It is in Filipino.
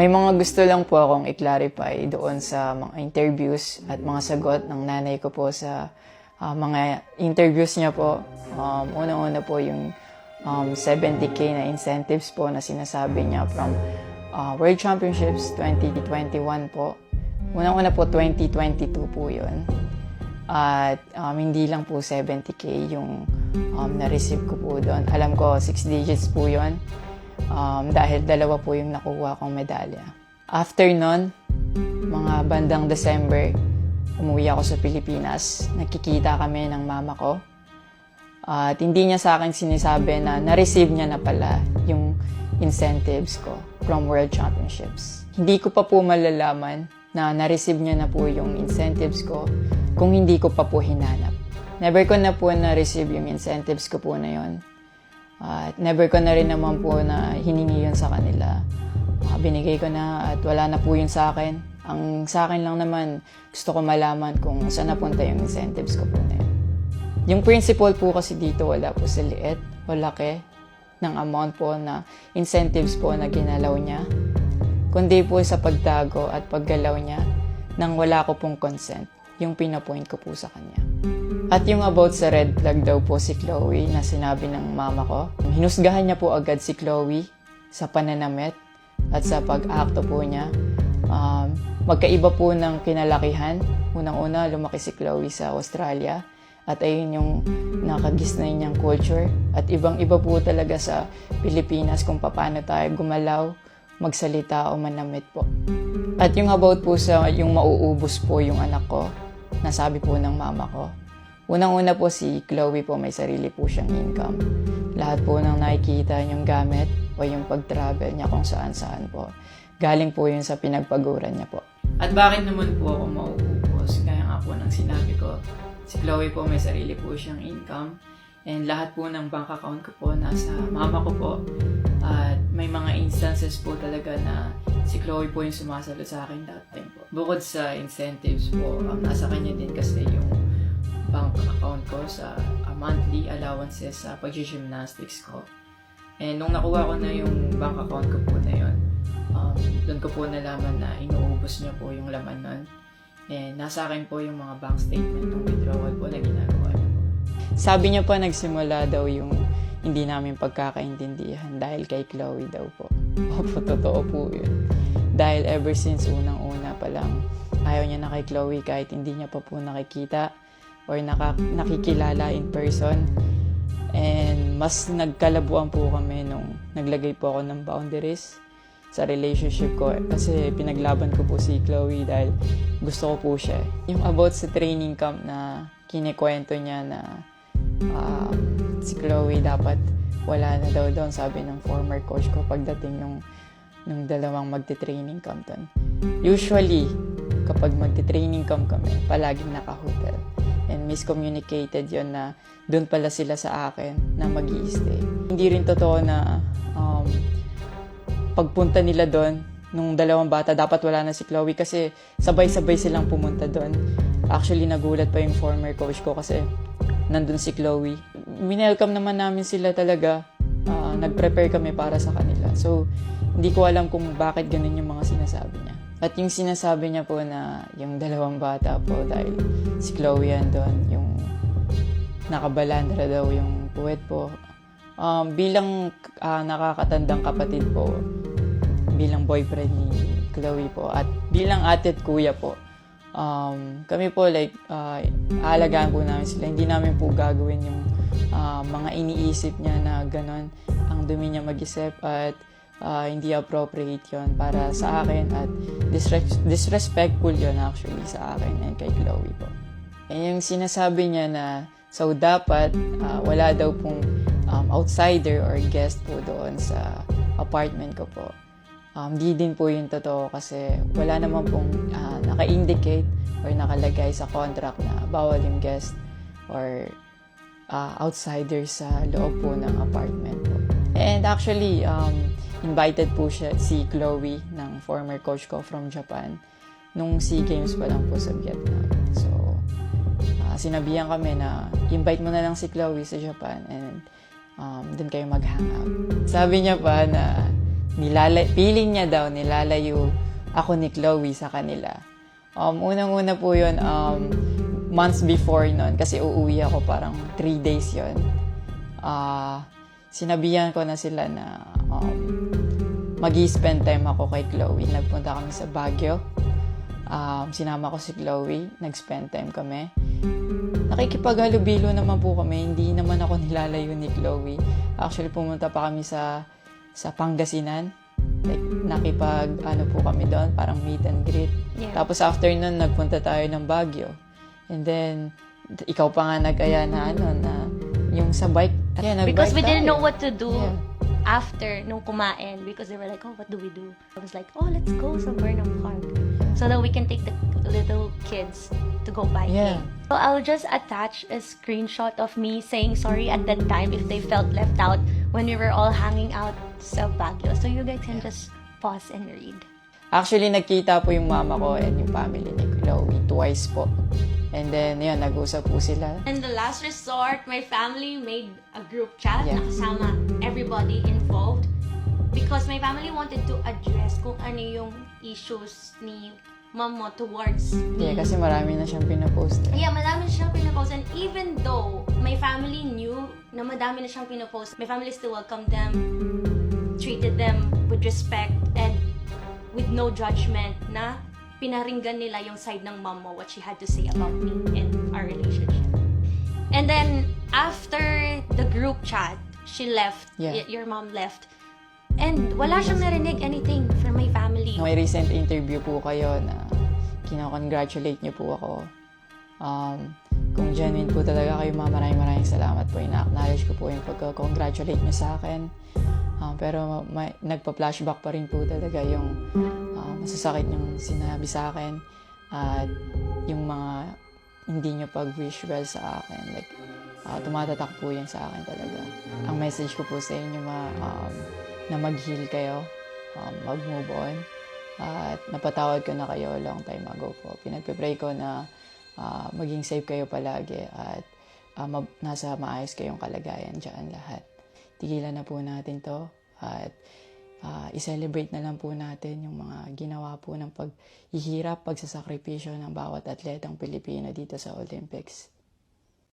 May mga gusto lang po akong i-clarify doon sa mga interviews at mga sagot ng nanay ko po sa mga interviews niya po. Una-una po yung 70K na incentives po na sinasabi niya from World Championships 2021 po. Unang-una po 2022 po yun. At hindi lang po 70K yung na-receive ko po doon. Alam ko 6 digits po yun. Dahil dalawa po yung nakuha kong medalya. After nun, mga bandang December, umuwi ako sa Pilipinas. Nakikita kami ng mama ko. At hindi niya sa akin sinasabi na na-receive niya na pala yung incentives ko from World Championships. Hindi ko pa po malalaman na na-receive niya na po yung incentives ko kung hindi ko pa po hinanap. Never ko na po na-receive yung incentives ko po na yon. At never ko na rin naman po na hiningi yun sa kanila. Binigay ko na at wala na po yun sa akin. Ang sa akin lang naman, gusto ko malaman kung saan napunta yung incentives ko po na yun. Yung principle po kasi dito wala po sa liit o laki ng amount po na incentives po na ginalaw niya. Kundi po sa pagtago at paggalaw niya nang wala ko pong consent, yung pinapoint ko po sa kanya. At yung about sa red flag daw po si Chloe na sinabi ng mama ko, hinusgahan niya po agad si Chloe sa pananamit at sa pag-akto po niya. Magkaiba po ng kinalakihan. Unang-una, lumaki si Chloe sa Australia at ayun yung nakagisnay niyang culture. At ibang-iba po talaga sa Pilipinas kung paano tayo gumalaw, magsalita o manamit po. At yung about po sa yung mauubos po yung anak ko, nasabi po ng mama ko. Unang-una po si Chloe po may sarili po siyang income. Lahat po ng nakikita niyong gamit o yung pag-travel niya kung saan-saan po. Galing po yun sa pinagpaguran niya po. At bakit naman po ako mauubos? Kaya nga po ng sinabi ko, si Chloe po may sarili po siyang income. And lahat po ng bank account ko po nasa mama ko po. At may mga instances po talaga na si Chloe po yung sumasalo sa akin that time po. Bukod sa incentives po, nasa kanya din kasi yung bank account ko sa monthly allowances sa pag-gymnastics ko. And nung nakuha ko na yung bank account ko po na yun, doon ko po nalaman na inuubos niya po yung laman nun. And nasa akin po yung mga bank statement ng withdrawal po na ginagawa niya po. Sabi niya pa nagsimula daw yung hindi namin pagkakaintindihan dahil kay Chloe daw po. Opo, totoo po yun. Dahil ever since unang-una pa lang, ayaw niya na kay Chloe kahit hindi niya pa po nakikita or nakikilala in person. And mas nagkalabuan po kami nung naglagay po ako ng boundaries sa relationship ko kasi pinaglaban ko po si Chloe dahil gusto ko po siya. Yung about sa training camp na kinikwento niya na si Chloe dapat wala na daw doon, sabi ng former coach ko pagdating nung dalawang magte-training camp doon. Usually, kapag magte-training camp kami, palaging naka-hotel. And miscommunicated yon na doon pala sila sa akin na mag-i-stay. Hindi rin totoo na pagpunta nila doon, nung dalawang bata, dapat wala na si Chloe kasi sabay-sabay silang pumunta doon. Actually, nagulat pa yung former coach ko kasi nandun si Chloe. Minelcome naman namin sila talaga. Nag-prepare kami para sa kanila. So, hindi ko alam kung bakit ganun yung mga sinasabi niya. At yung sinasabi niya po na yung dalawang bata po dahil si Chloe yan doon, yung nakabalandra daw yung puwet po. Bilang nakakatandang kapatid po, bilang boyfriend ni Chloe po, at bilang ate at kuya po, kami po aalagaan po namin sila. Hindi namin po gagawin yung mga iniisip niya na gano'n. Ang dumi niya mag-isip at hindi appropriate yon para sa akin at disrespectful yon actually sa akin and kay Chloe po. And yung sinasabi niya na so dapat wala daw pong outsider or guest po doon sa apartment ko po. Di din po yung totoo kasi wala naman pong naka-indicate or nakalagay sa contract na bawal yung guest or outsider sa loob po ng apartment po. And actually, invited po si Chloe ng former coach ko from Japan nung SEA Games pa lang po sa Vietnam. So, sinabihan kami na invite mo na lang si Chloe sa Japan and doon kayo mag-hang out. Sabi niya pa na feeling niya daw nilalayo ako ni Chloe sa kanila. Unang-una po yun, months before nun, kasi uuwi ako parang 3 days yun. Sinabihan ko na sila na mag-i-spend time ako kay Chloe. Nagpunta kami sa Baguio. Sinama ko si Chloe, nag-spend time kami. Nakikipaghalubilo naman po kami, hindi naman ako nilalayo ni Chloe. Actually, pumunta pa kami sa Pangasinan. Like, po kami doon, parang meet and greet. Yeah. Tapos after nun, nagpunta tayo ng Baguio. And then, ikaw pa nga nag-aya na yung sa bike. Yeah, Because we didn't tayo. know what to do Yeah. after nung kumain, because they were like, oh, what do we do? I was like, oh, let's go sa Burnham Park so that we can take the little kids to go biking. Yeah. So I'll just attach a screenshot of me saying sorry at that time if they felt left out when we were all hanging out sa Baguio. So you guys can just pause and read. Actually, nagkita po yung mama ko and yung family ni Chloe twice po. And then, yun, nag-usap po sila. And the last resort, my family made a group chat Yeah. na kasama everybody involved because my family wanted to address kung ano yung issues ni mom mo towards me. Yeah, kasi marami na siyang pinapost. Yeah, madami na siyang pinapost. And even though my family knew na madami na siyang pinapost, my family still welcomed them, treated them with respect and with no judgment na pinaringgan nila yung side ng mom mo, what she had to say about me and our relationship. And then, after the group chat, she left. Yeah. Your mom left. And wala siyang narinig anything from my family. May recent interview po kayo na kinakongratulate niyo po ako. Kung genuine po talaga kayo, maraming salamat po. Ina-acknowledge ko po yung pagka-congratulate niyo sa akin. Pero nagpa-flashback pa rin po talaga yung masasakit yung sinabi sa akin at yung mga hindi nyo pag-wish well sa akin. Like, tumatatak po yan sa akin talaga. Ang message ko po sa inyo na mag-heal kayo, mag-move on, at napatawad ko na kayo long time ago po. Pinagpipray ko na maging safe kayo palagi at nasa maayos kayong kalagayan dyan lahat. Tigilan na po natin to at i-celebrate na lang po natin yung mga ginawa po ng paghihirap, pagsasakripisyo ng bawat atletang Pilipino dito sa Olympics.